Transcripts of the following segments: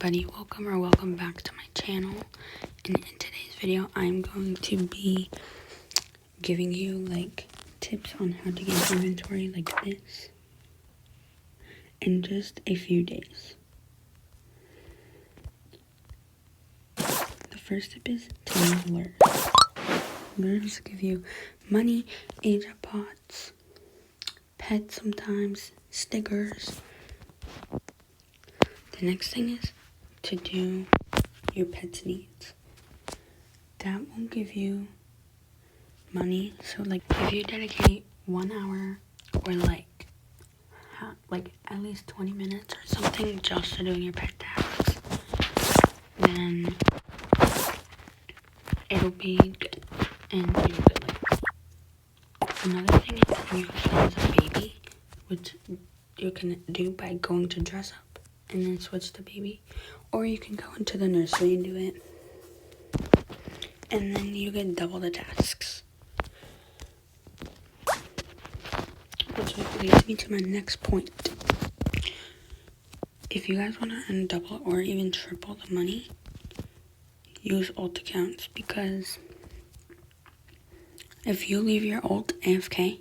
everybody, welcome back to my channel. And in today's video I'm going to be giving you tips on how to get inventory like this in just a few days. The first tip is to use alerts. Alerts give you money, agent pots, pets sometimes, stickers. The next thing is to do your pet's needs. That will give you money. So if you dedicate 1 hour or at least 20 minutes or something just to doing your pet tasks, then it'll be good and you'll get another thing is if you have a baby, which you can do by going to dress up and then switch to baby, or you can go into the nursery and do it, and then you get double the tasks. Which leads me to my next point. If you guys want to earn double or even triple the money, use alt accounts, because if you leave your alt AFK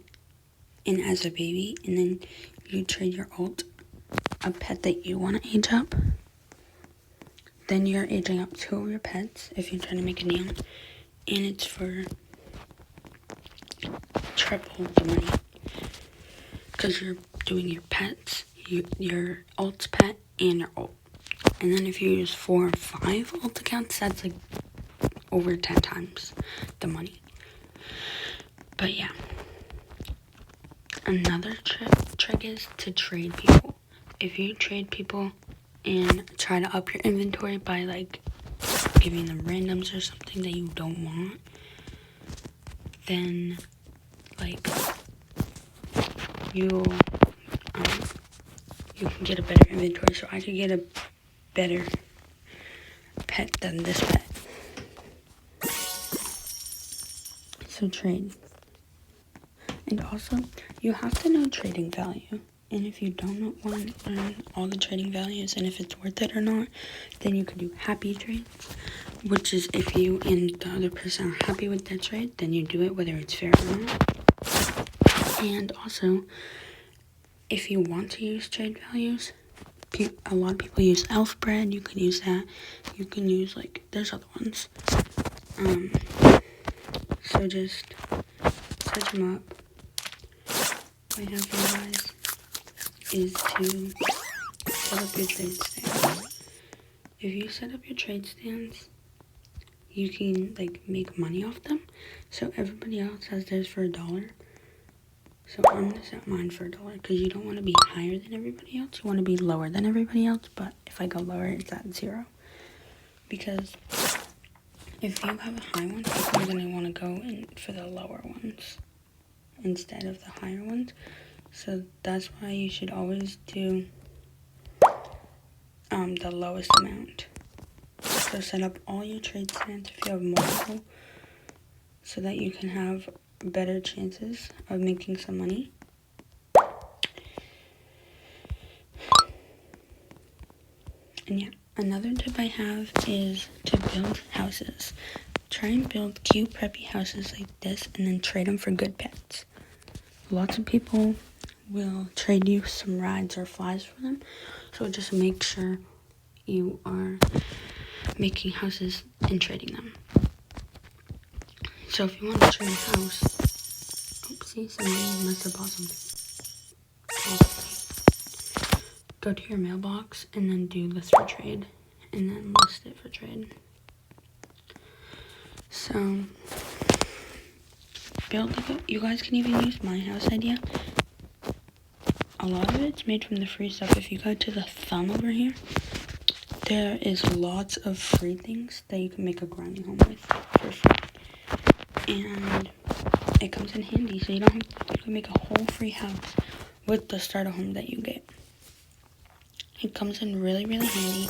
and as a baby and then you trade your alt a pet that you want to age up, then you're aging up 2 of your pets if you're trying to make a deal, and it's for triple the money because you're doing your pets, your alt's pet, and your alt. And then if you use 4 or 5 alt accounts, that's over 10 times the money. But yeah, another trick is to trade people. If you trade people and try to up your inventory by giving them randoms or something that you don't want, then you can get a better inventory. So I could get a better pet than this pet. So trade. And also, you have to know trading value. And if you don't want to learn all the trading values and if it's worth it or not, then you could do happy trades, which is if you and the other person are happy with that trade, then you do it whether it's fair or not. And also, if you want to use trade values, a lot of people use elf bread. You can use that. You can use there's other ones. So just search them up. What I have for you guys is to set up your trade stands. If you set up your trade stands, you can make money off them. So everybody else has theirs for $1. So I'm gonna set mine for $1 because you don't want to be higher than everybody else. You want to be lower than everybody else. But if I go lower, it's at 0. Because if you have a high one, people are gonna want to go in for the lower ones instead of the higher ones. So that's why you should always do the lowest amount. So set up all your trade stands if you have multiple, so that you can have better chances of making some money. And yeah, another tip I have is to build houses. Try and build cute preppy houses like this and then trade them for good pets. Lots of people will trade you some rides or flies for them, so just make sure you are making houses and trading them. So if you want to trade a house, oopsie, somebody must have bought something. Go to your mailbox and then do list for trade, and then list it for trade. So you guys can even use my house idea. A lot of it's made from the free stuff. If you go to the thumb over here, there is lots of free things that you can make a grinding home with for free. And it comes in handy, so you can make a whole free house with the starter home that you get. It comes in really, really handy.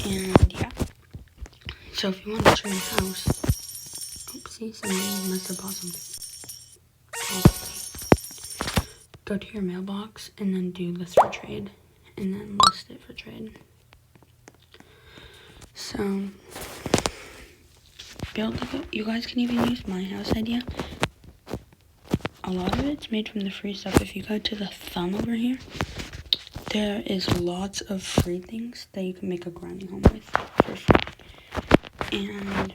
And yeah. So if you want to trade a house, oopsie, somebody must have bought something. Go to your mailbox and then do list for trade, and then list it for trade. So, you guys can even use my house idea. A lot of it's made from the free stuff. If you go to the thumb over here, there is lots of free things that you can make a granny home with for free. And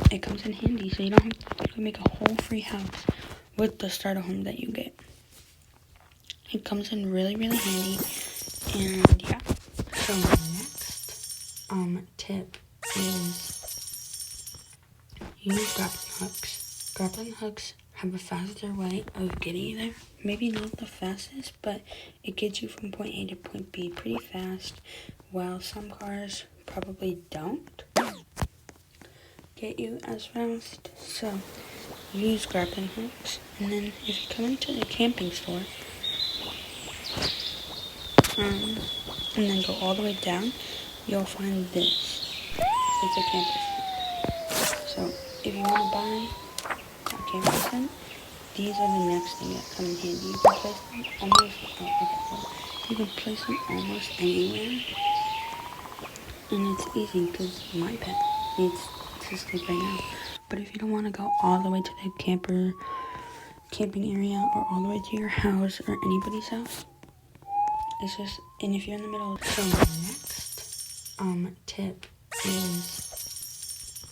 it comes in handy, so you can make a whole free house with the starter home that you get. It comes in really, really handy. And yeah. So my next tip is use grappling hooks. Grappling hooks have a faster way of getting you there. Maybe not the fastest, but it gets you from point A to point B pretty fast, while some cars probably don't get you as fast. So use grappling hooks, and then if you come into the camping store, and then go all the way down, you'll find this. It's a camper tent. So if you want to buy a camper tent, these are the next thing that come in handy. You can place them you can place them almost anywhere, and it's easy because my pet needs to sleep right now. But if you don't want to go all the way to the camping area, or all the way to your house or anybody's house, it's just, and if you're in the middle of, so my next tip is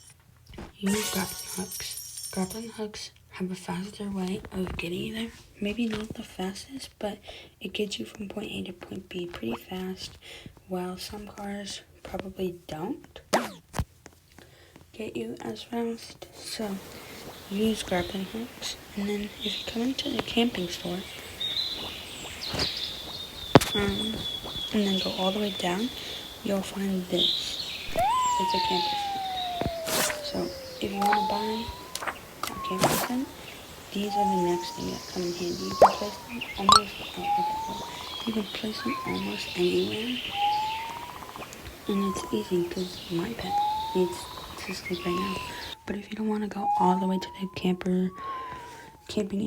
use grappling hooks. Grappling hooks have a faster way of getting you there. Maybe not the fastest, but it gets you from point A to point B pretty fast, while some cars probably don't get you as fast. So use grappling hooks, and then if you come into the camping store, and then go all the way down, you'll find this. It's a camper tent. So if you want to buy a camper tent, these are the next thing that come in handy. You can place them almost anywhere, and it's easy because my pet needs to sleep right now. But if you don't want to go all the way to the camping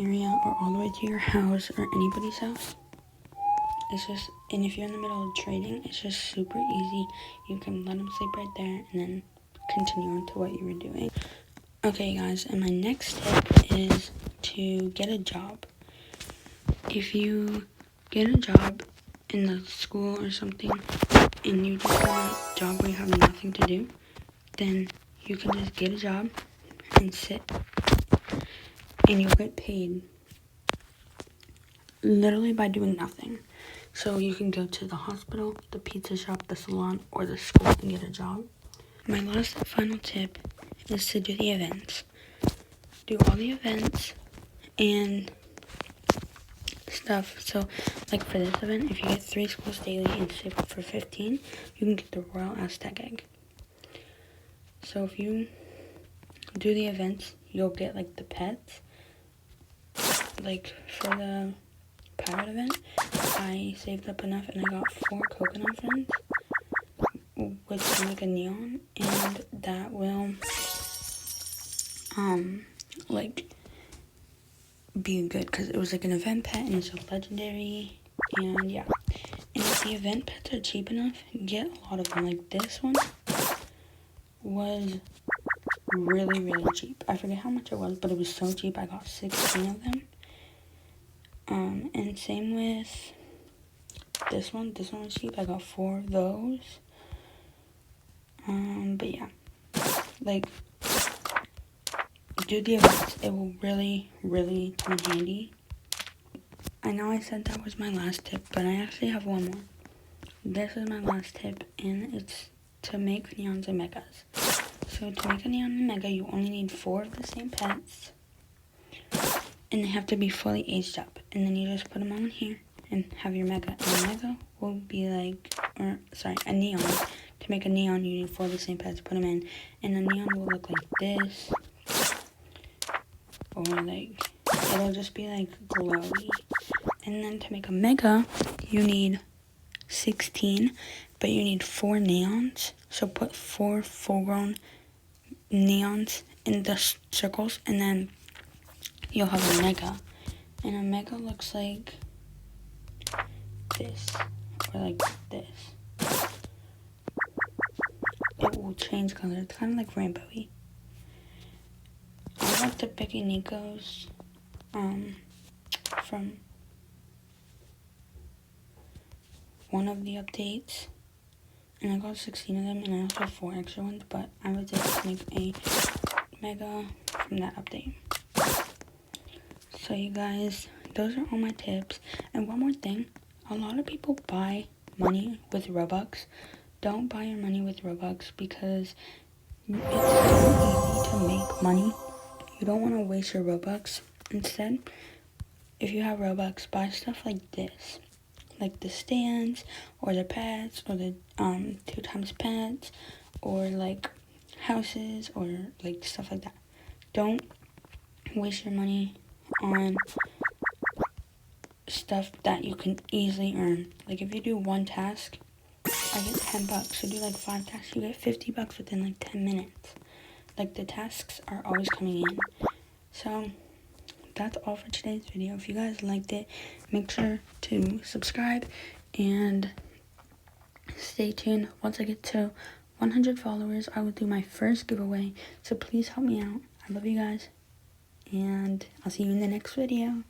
area, or all the way to your house or anybody's house, it's just, and if you're in the middle of trading, it's just super easy. You can let them sleep right there and then continue on to what you were doing. Okay guys, and my next tip is to get a job. If you get a job in the school or something, and you just want a job where you have nothing to do, then you can just get a job and sit, and you'll get paid literally by doing nothing. So you can go to the hospital, the pizza shop, the salon, or the school and get a job. My last and final tip is to do the events. Do all the events and stuff. So, like for this event, if you get 3 schools daily and save up for 15, you can get the Royal Aztec egg. So if you do the events, you'll get like the pets. Like for the pirate event, I saved up enough and I got 4 coconut friends, which will make a neon, and that will like be good because it was like an event pet and it's a legendary. And yeah, and if the event pets are cheap enough, get a lot of them. Like this one was really, really cheap. I forget how much it was, but it was so cheap. I got 16 of them. And same with this one. This one was cheap. I got 4 of those. But yeah, like, do the events. It will really, really come in handy. I know I said that was my last tip, but I actually have one more. This is my last tip, and it's to make neons and megas. So to make a neon and mega, you only need 4 of the same pets, and they have to be fully aged up. And then you just put them on here and have your mega. And the mega will be like, a neon. To make a neon, you need 4 of the same pets, put them in, and the neon will look like this, or like, it'll just be like glowy. And then to make a mega, you need 16, but you need 4 neons. So put 4 full-grown neons in the circles, and then you'll have a mega. And a mega looks like this, or like this. It will change color. It's kind of like rainbowy. I got the Becky Nico's from one of the updates, and I got 16 of them, and I also have 4 extra ones, but I was able to make a mega from that update. So you guys, those are all my tips. And one more thing, a lot of people buy money with Robux. Don't buy your money with Robux because it's so easy to make money. You don't want to waste your Robux. Instead, if you have Robux, buy stuff like this. Like the stands, or the pets, or the 2x pets, or like houses, or like stuff like that. Don't waste your money on stuff that you can easily earn. Like if you do one task, I get $10. So do like 5 tasks, you get $50 within like 10 minutes. Like the tasks are always coming in. So that's all for today's video. If you guys liked it, make sure to subscribe and stay tuned. Once I get to 100 followers, I will do my first giveaway. So please help me out. I love you guys, and I'll see you in the next video.